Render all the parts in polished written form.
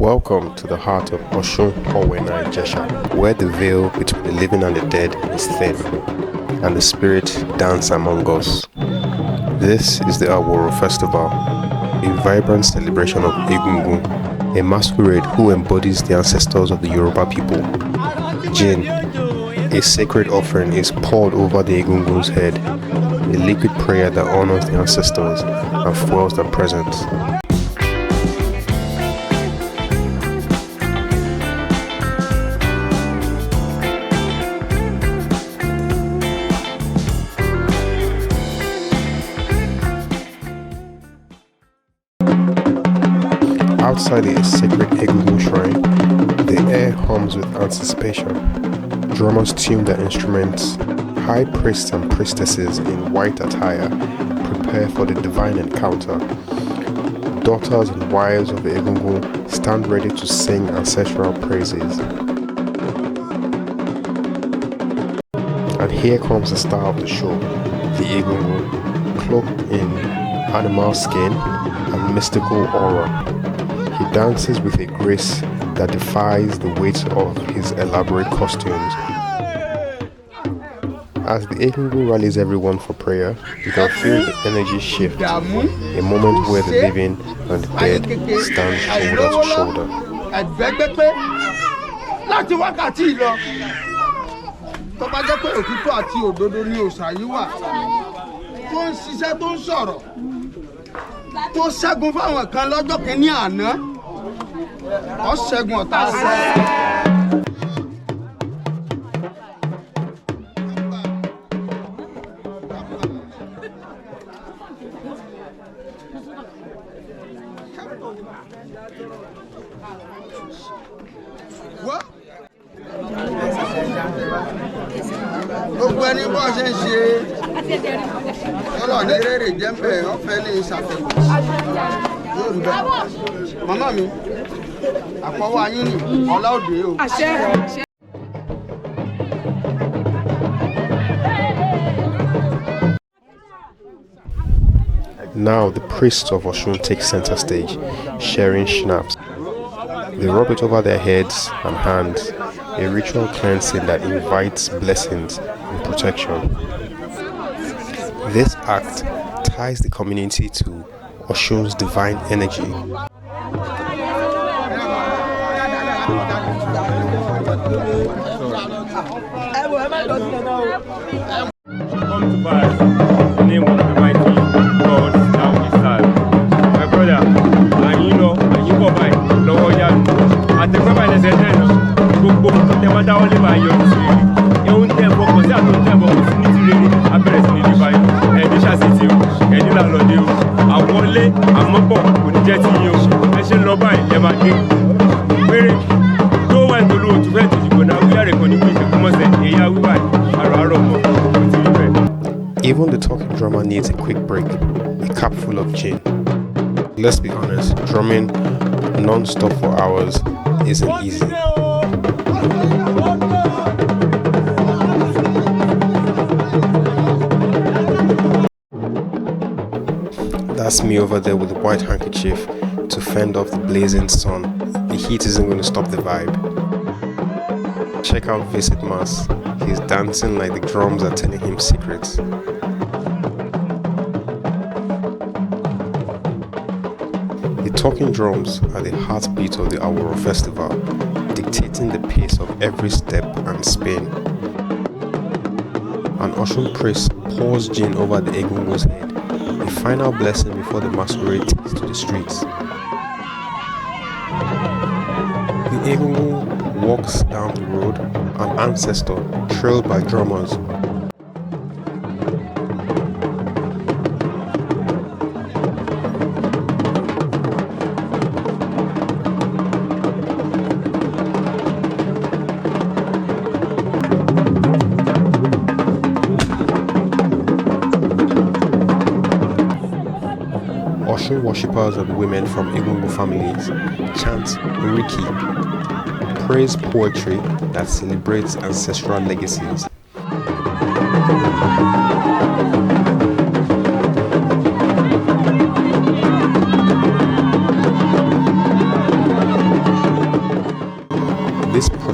Welcome to the heart of Osun Owen, where the veil between the living and the dead is thin, and the spirit dance among us. This is the Aworo Festival, a vibrant celebration of EGUNGUN, a masquerade who embodies the ancestors of the Yoruba people. Jinn, a sacred offering, is poured over the EGUNGUN's head, a liquid prayer that honors the ancestors and fuels their presence. Outside a sacred EGUNGUN shrine, the air hums with anticipation. Drummers tune their instruments. High priests and priestesses in white attire prepare for the divine encounter. Daughters and wives of the EGUNGUN stand ready to sing ancestral praises. And here comes the star of the show, the EGUNGUN, cloaked in animal skin and mystical aura. He dances with a grace that defies the weight of his elaborate costumes. As the EGUNGUN rallies everyone for prayer, you can feel the energy shift, a moment where the living and the dead stand shoulder to shoulder. Tó ṣẹ́gun fáwọn kan lọ́jọ́ kìíní àná ó ṣẹ́gun ọ̀tá gbogbo ẹni bó ṣe ń ṣe ọlọ́ọ̀dẹ́ rèrè jẹ́ńbẹ̀ ọ̀fẹ́ ní ìṣàfihàn Yorùbá màmá mi àpọ̀wọ́ ayín ni ọlá òde o. Now the priests of Osun take center stage, sharing schnapps. They rub it over their heads and hands, a ritual cleansing that invites blessings and protection. This act ties the community to Osun's divine energy. Come to pass in the name of the mighty God that we serve. My brother, and you know, and you go by, lọ́wọ́ yá mi. Àtẹ̀gbọ́n bá ẹsẹ̀ tẹ̀ náà, gbogbo nǹkan tẹ́ máa dáwọ́ lé máa yọrí sí rere. Ehun tẹ́ fọkàn sí àtúntò tẹ́ fọkàn sí ní ti rere, abẹ́rẹ́ sí ní ní báyìí. Ẹni ṣàṣìṣe o, ẹni làlọ́dẹ o. Àwọlé àmọ́pọ̀ kò ní jẹ́ ti yín o. Ẹ ṣe ń lọ báyìí, ẹ máa dé. Péré tó wà nítorí òtún fẹ́ẹ́ tó ṣùgbọ́n náà wíyá rẹ̀ kàn ní kí ìṣèkúmọ̀sẹ̀ èyí á wíwá àrọ̀ mọ́. Even the talking drummer needs a quick break, a cup full of gin. Let's be honest, drumming non-stop for hours isn't easy. That's me over there with the white handkerchief to fend off the blazing sun. The heat isn't going to stop the vibe. Check out Visit Mas. He's dancing like the drums are telling him secrets. The talking drums are the heartbeat of the Aworo Festival, dictating the pace of every step and spin. An Osun priest pours gin over the EGUNGUN's head, a final blessing before the masquerade takes to the streets. The EGUNGUN walks down the road, an ancestor trailed by drummers. Osun worshippers and women from EGUNGUN families chant Riki, praise poetry that celebrates ancestral legacies.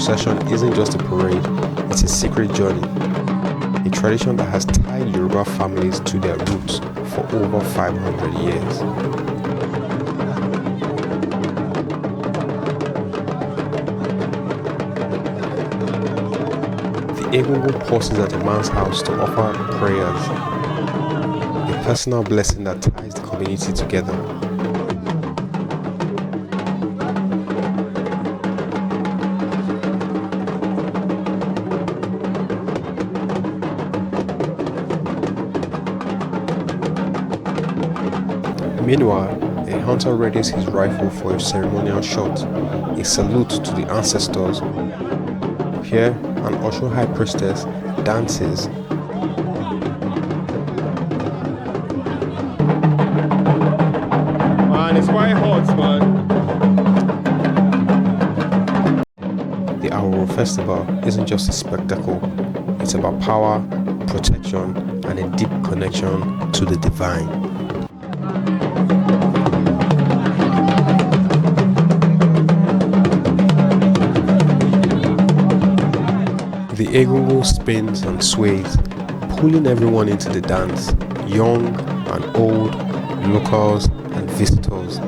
procession isn't just a parade, it's a secret journey. A tradition that has tied Yoruba families to their roots for over 500 years. The EGUNGUN pauses at a man's house to offer prayers, a personal blessing that ties the community together. Meanwhile, a hunter readies his rifle for a ceremonial shot, a salute to the ancestors. Here, an Osun high priestess dances. Man, it's quite hot, man. The Aworo Festival isn't just a spectacle, it's about power, protection, and a deep connection to the divine. The EGUNGUN spins and sways, pulling everyone into the dance, young and old, locals and visitors.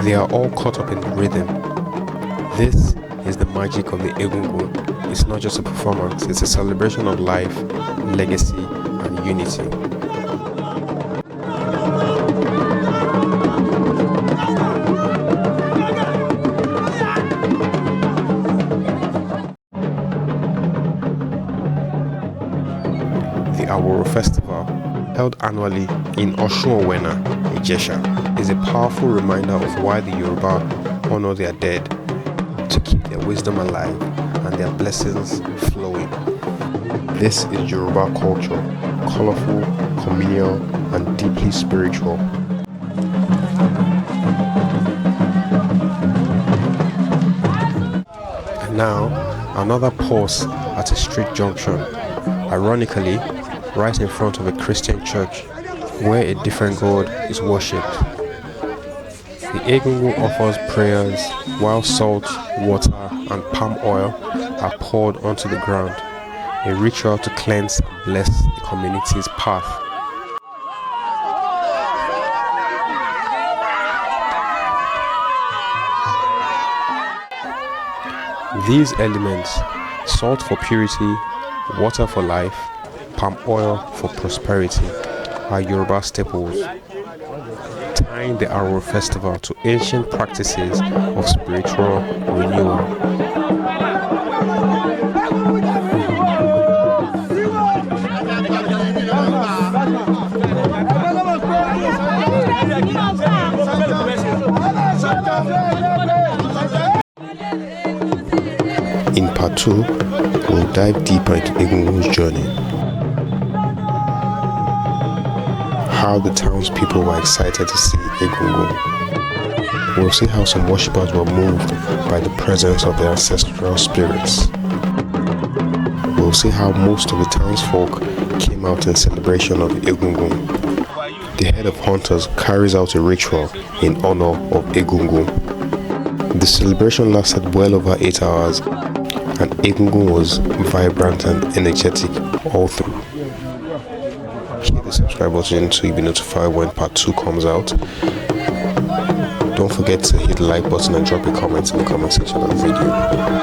They are all caught up in the rhythm. This is the magic of the EGUNGUN. It's not just a performance, it's a celebration of life, legacy and unity. The Aworo Festival, held annually in Osun, Ijesha, is a powerful reminder of why the Yoruba honor their dead, to keep their wisdom alive and their blessings flowing. This is Yoruba culture, colorful, communal, and deeply spiritual. And now, another pause at a street junction. Ironically, right in front of a Christian church where a different God is worshipped. The EGUNGUN offers prayers while salt, water, and palm oil are poured onto the ground, a ritual to cleanse and bless the community's path. These elements, salt for purity, water for life, palm oil for prosperity, are Yoruba staples, tying the Aworo Festival to ancient practices of spiritual renewal. In part 2, we'll dive deeper into EGUNGUN's journey. How the townspeople were excited to see EGUNGUN. We'll see how some worshippers were moved by the presence of their ancestral spirits. We'll see how most of the townsfolk came out in celebration of EGUNGUN. The head of hunters carries out a ritual in honor of EGUNGUN. The celebration lasted well over 8 hours, and EGUNGUN was vibrant and energetic all through. Hit the subscribe button so you'll be notified when part 2 comes out. Don't forget to hit the like button and drop a comment in the comment section of the video.